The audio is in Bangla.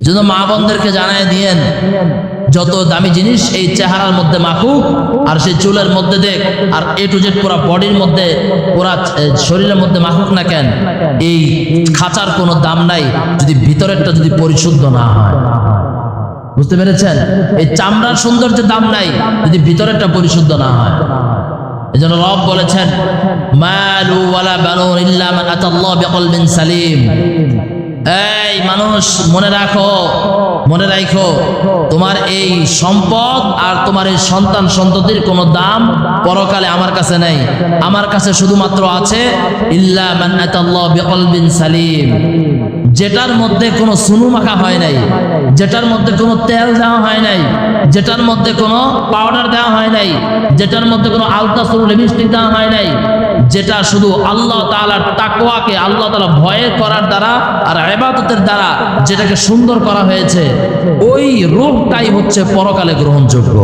যেন মা বোনদেরকে জানায় দিয়েন, যত দামি জিনিস এই চেহারার মধ্যে মাখুক আর সেই চুলের মধ্যে দেখ আর এ টু জেড পুরা বডির মধ্যে পুরা শরীরের মধ্যে মাখুক না কেন, এই খাঁচার কোনো দাম নাই যদি ভিতরেরটা যদি পরিশুদ্ধ না হয়। বুঝতে পেরেছেন? এই চামড়ার সৌন্দর্যের দাম নাই যদি ভিতরেরটা পরিশুদ্ধ না হয়। এজন্য রব বলেছেন, মালু ওয়ালা বানুন ইল্লা মান আতাল্লাহ বিকলবিন সালিম। এই মানুষ, মনে রাখো, মনে রাখো, তোমার এই সম্পদ আর তোমার এই সন্তান সন্ততির কোনো দাম পরকালে আমার কাছে নেই। আমার কাছে শুধুমাত্র আছে ইল্লা মান আতাল্লাহ বিকলবিন সালিম, যেটার মধ্যে কোনো সুনু মাখা হয় নাই, যেটার মধ্যে কোনো তেল দেওয়া হয় নাই, যেটার মধ্যে কোনো পাউডার দেওয়া হয় নাই, যেটার মধ্যে কোনো আলতা সুরু লিপস্টিক দেওয়া হয় নাই, যেটা শুধু আল্লাহ তাআলার তাকওয়াকে, আল্লাহ তাআলা ভয় করার দ্বারা আর ইবাদতের দ্বারা যেটাকে সুন্দর করা হয়েছে, ওই রূপটাই হচ্ছে পরকালে গ্রহণযোগ্য।